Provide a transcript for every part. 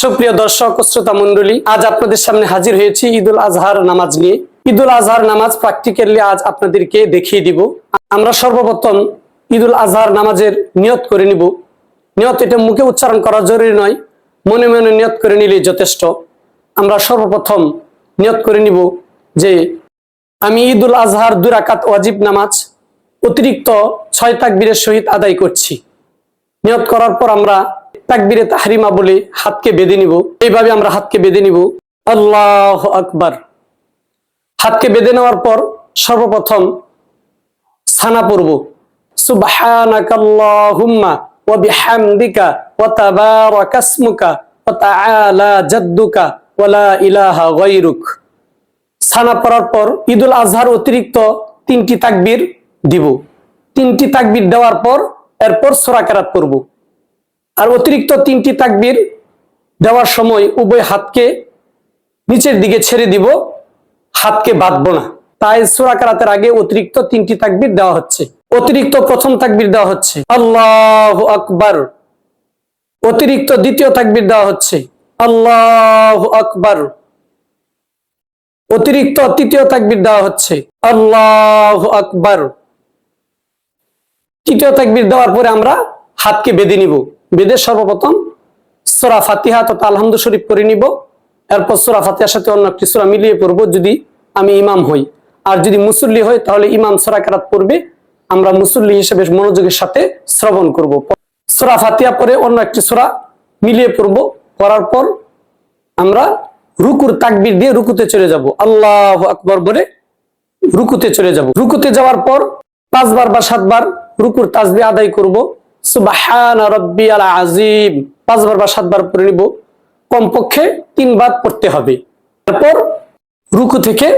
সুপ্রিয় দর্শক ও শ্রোতা মণ্ডলী, আজ আপনাদের সামনে হাজির হয়েছি ঈদুল আজহার নামাজ নিয়ে। ঈদুল আজহার নামাজ প্র্যাকটিক্যালি আজ আপনাদেরকে দেখিয়ে দিব। আমরা সর্বপ্রথম ঈদুল আজহার নামাজের নিয়ত করে নিব। নিয়ত এটা মুখে উচ্চারণ করা জরুরি নয়, মনে মনে নিয়ত করে নিলেই যথেষ্ট। আমরা সর্বপ্রথম নিয়ত করে নিব যে আমি ঈদুল আজহার 2 রাকাত ওয়াজিব নামাজ অতিরিক্ত 6 তাকবীরের সহিত আদায় করছি। নিয়ত করার পর আমরা তাকবীরে তাহরিমা বলে হাতকে বেঁধে নিব। এইভাবে আমরা হাতকে বেঁধে নিব, আল্লাহু আকবার। হাতকে বেঁধে নেওয়ার পর সর্বপ্রথম সানা পড়ব, সুবহানাকাল্লাহুম্মা ওয়া বিহামদিকা ওয়া তাবারাকাসমুকা ওয়া তাআলা জাদ্দুকা ওয়া লা ইলাহা গায়রুক। সানা পড়ার পর ঈদুল আজহার অতিরিক্ত 3টি তাকবীর দিব। 3টি তাকবীর দেওয়ার পর এরপর সূরা কেরাত পড়ব। আর অতিরিক্ত 3টি তাকবীর দেওয়ার সময় উভয় হাতকে নিচের দিকে ছেড়ে দিব, হাতকে বাঁধবো না। তাই সূরা কেরাতের আগে অতিরিক্ত 3টি তাকবীর দেওয়া হচ্ছে। অতিরিক্ত প্রথম তাকবীর দেওয়া হচ্ছে আল্লাহু আকবার। অতিরিক্ত দ্বিতীয় তাকবীর দেওয়া হচ্ছে আল্লাহু আকবার। অতিরিক্ত তৃতীয় তাকবীর দেওয়া হচ্ছে আল্লাহু আকবার। তৃতীয় তাকবীর দেওয়ার পরে আমরা হাতকে বেঁধে নিব। বেঁধে সর্বপ্রথম সূরা ফাতিহা তথা আলহামদু শরীফ পড়ে নিব। এরপর সূরা ফাতিহার সাথে অন্য একটি সূরা মিলিয়ে পড়ব যদি আমি ইমাম হই। আর যদি মুসল্লি হই তাহলে ইমাম সূরা কেরাত পড়বে, আমরা মুসল্লি হিসেবে মনোযোগের সাথে শ্রবণ করব। সূরা ফাতিহা পরে অন্য একটি সূরা মিলিয়ে পড়ব। পড়ার পর আমরা রুকুর তাকবীর দিয়ে রুকুতে চলে যাব, আল্লাহু আকবার বলে রুকুতে চলে যাব। রুকুতে যাওয়ার পর 5 বার বা 7 বার রুকুর তাসবিহ আদায় করব, সুবহানা রাব্বিয়াল আযীম 5 বার বা 7 বার পড়ে নিব। কমপক্ষে 3 বার পড়তে হবে। তারপর রুকু থেকে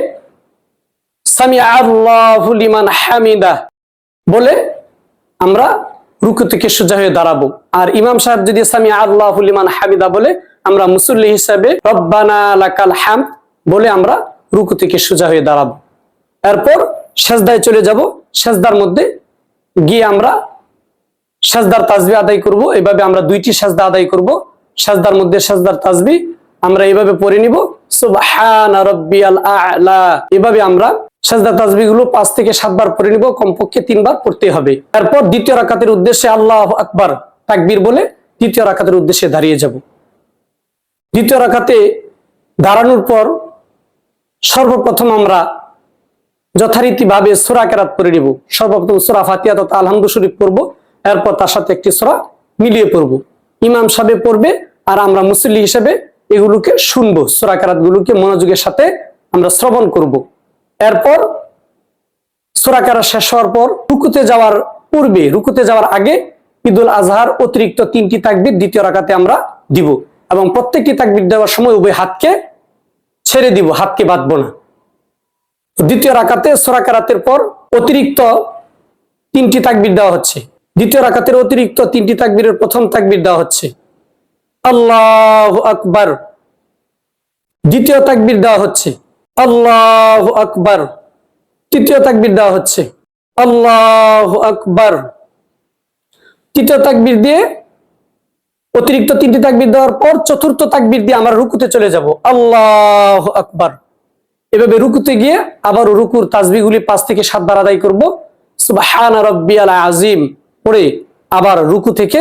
সামিআ আল্লাহু লিমান হামিদা বলে আমরা রুকু থেকে সোজা হয়ে দাঁড়াবো। আর ইমাম সাহেব যদি সামিআ আল্লাহু লিমান হামিদা বলে, আমরা মুসল্লি হিসাবে রব্বানা লাকাল হামদ বলে আমরা রুকু থেকে সোজা হয়ে দাঁড়াবো। এরপর সেজদায় চলে যাব। সেজদার মধ্যে গিয়ে আমরা সেজদার তাসবিহ আদায় করব। এইভাবে আমরা 2টি সেজদা আদায় করব। সেজদার মধ্যে সেজদার তাসবিহ আমরা এইভাবে পড়ে নিব, সুবহানা রাব্বিয়াল আ'লা। এভাবে আমরা সেজদার তাসবিহগুলো 5 থেকে 7 বার পড়ে নিব, কমপক্ষে 3 বার পড়তে হবে। এরপর দ্বিতীয় রাকাতের উদ্দেশ্যে আল্লাহু আকবার তাকবীর বলে দ্বিতীয় রাকাতের উদ্দেশ্যে দাঁড়িয়ে যাব। দ্বিতীয় রাকাতে দাঁড়ানোর পর সর্বপ্রথম আমরা যথারীতিভাবে সূরা কেরাত পড়ে নিব। সর্বপ্রথম সূরা ফাতিহা তথা আলহামদু শরীফ পড়ব, এরপর তার সাথে একটি সূরা মিলিয়ে পড়ব। ইমাম সাহেব পড়বে আর আমরা মুসল্লি হিসেবে এগুলোকে শুনবো, সূরা কেরাত গুলোকে মনোযোগের সাথে আমরা শ্রবণ করব। এরপর সূরা কেরাত শেষ হওয়ার পর রুকুতে যাওয়ার পূর্বে, রুকুতে যাওয়ার আগে ঈদুল আজহার অতিরিক্ত 3টি তাকবীর দ্বিতীয় রাকাতে আমরা দিব এবং প্রত্যেকটি তাকবীর দেওয়ার সময় উভয় হাতকে ছেড়ে দিব, হাতকে বাঁধবো না। দ্বিতীয় রাকাতে সূরা কেরাতের পর অতিরিক্ত 3টি তাকবীর দেওয়া হচ্ছে। দ্বিতীয় রাকাতের অতিরিক্ত 3টি তাকবীরের প্রথম তাকবীর দেওয়া হচ্ছে আল্লাহু আকবার। দ্বিতীয় তাকবীর দেওয়া হচ্ছে আল্লাহু আকবার। তৃতীয় তাকবীর দেওয়া হচ্ছে আল্লাহু আকবার। তৃতীয় তাকবীর দিয়ে অতিরিক্ত 3টি তাকবীর দেওয়ার পর চতুর্থ তাকবীর দিয়ে আমরা রুকুতে চলে যাব, আল্লাহু আকবার। এভাবে রুকুতে গিয়ে আবার রুকুর তাসবিহগুলি 5 থেকে 7 বার আদায় করব, সুবহানা রাব্বিয়াল আযীম পড়ে আবার রুকু থেকে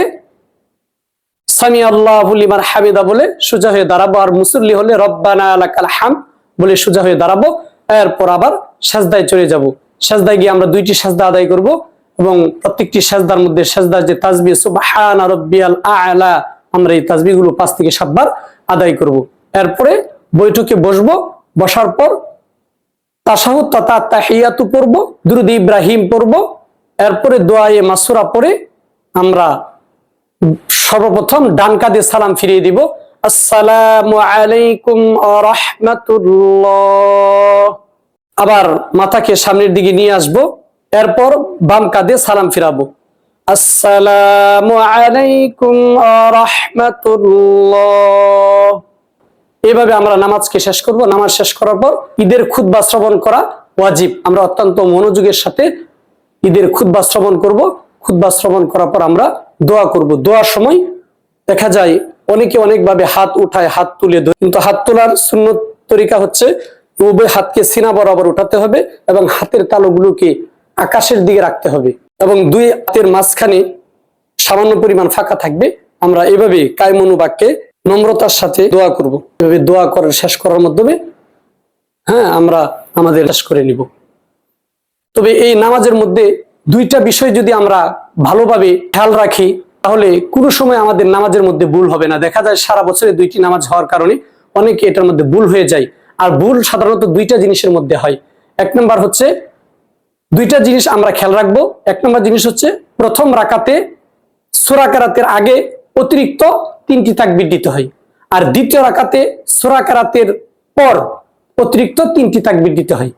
সামিআ আল্লাহু লিমান হামিদা বলে সোজা হয়ে দাঁড়াবো। আর মুসল্লি হলে রব্বানা লাকাল হামদ বলে সোজা হয়ে দাঁড়াবো। এরপর আবার সেজদায় চলে যাব। সেজদায় গিয়ে আমরা 2টি সেজদা আদায় করব এবং প্রত্যেকটি সেজদার মধ্যে সেজদার যে তাসবিহ সুবহানা রাব্বিয়াল আ'লা, আমরা এই তাসবিহগুলো 5 থেকে 7 বার আদায় করব। এরপরে বৈঠকে বসবো। বসার পর তাশাহুদ তথা তাহিয়াতু পড়ব, দুরূদ ইব্রাহিম পড়ব। এরপরে দোয়ায়ে মাসুরা পড়ে আমরা সর্বপ্রথম ডান কাঁধে সালাম ফিরিয়ে দিব, আসসালামু আলাইকুম ওয়া রাহমাতুল্লাহ। আবার মাথাকে সামনের দিকে নিয়ে আসব। এরপর বাম কাঁধে সালাম ফিরাবো, আসসালামু আলাইকুম ওয়া রাহমাতুল্লাহ। এভাবে আমরা নামাজকে শেষ করব। নামাজ শেষ করার পর ঈদের খুতবা শ্রবণ করা ওয়াজিব। আমরা অত্যন্ত মনোযোগের সাথে ঈদের খুতবা শ্রবণ করব। খুতবা শ্রবণ করার পর আমরা দোয়া করব। দোয়ার সময় দেখা যায় অনেকে অনেকভাবে হাত উঠায়, হাত তুলে ধরে, কিন্তু হাত তোলার সুন্নত তরিকা হচ্ছে উভয় হাতকে সিনা বরাবর উঠাতে হবে এবং হাতের তালুগুলোকে আকাশের দিকে রাখতে হবে এবং দুই হাতের মাঝখানে সামান্য পরিমাণ ফাঁকা থাকবে। আমরা এভাবে কায়মনোবাক্যে নম্রতার সাথে দোয়া করব। এভাবে দোয়া করার শেষ করার মাধ্যমে আমরা আমাদের শেষ করে নিব। তবে এই নামাজের মধ্যে দুইটা বিষয় যদি আমরা ভালোভাবে খেয়াল রাখি তাহলে কোনো সময় আমাদের নামাজের মধ্যে ভুল হবে না। দেখা যায় সারা বছরে দুইটি নামাজ হওয়ার কারণে অনেকে এটার মধ্যে ভুল হয়ে যায়। আর ভুল সাধারণত দুইটা জিনিসের মধ্যে হয়। এক নম্বর হচ্ছে, দুইটা জিনিস আমরা খেয়াল রাখবো। এক নম্বর জিনিস হচ্ছে, প্রথম রাকাতে সূরা কেরাতের আগে অতিরিক্ত 3টি তাকবীর দিতে হয়, আর দ্বিতীয় রাকাতে সূরা কেরাতের পর অতিরিক্ত 3টি তাকবীর দিতে হয়।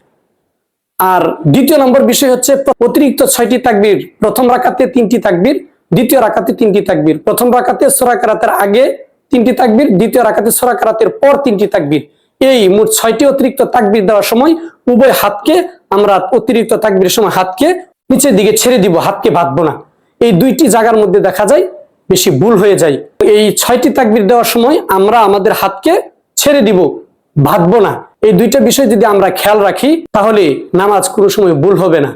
আর দ্বিতীয় নম্বর বিষয় হচ্ছে, অতিরিক্ত 6টি তাকবীর প্রথম রাকাতে, 3টি তাকবীর দ্বিতীয় রাকাতে, 3টি তাকবীর প্রথম রাকাতে সূরা কেরাতের আগে 3টি তাকবীর, দ্বিতীয় রাকাতে সূরা কেরাতের পর 3টি তাকবীর। এই মোট 6টি অতিরিক্ত তাকবীর দেওয়ার সময় উভয় হাতকে আমরা অতিরিক্ত তাকবীরের সময় হাতকে নিচের দিকে ছেড়ে দিব, হাতকে বাঁধবো না। এই দুইটি জায়গার মধ্যে দেখা যায় বেশি ভুল হয়ে যায়। এই 6টি তাকবীর দেওয়ার সময় আমরা আমাদের হাতকে ছেড়ে দিব, বাঁধবো না। এই দুইটা বিষয় যদি আমরা খেয়াল রাখি তাহলে নামাজ কোনো সময় ভুল হবে না।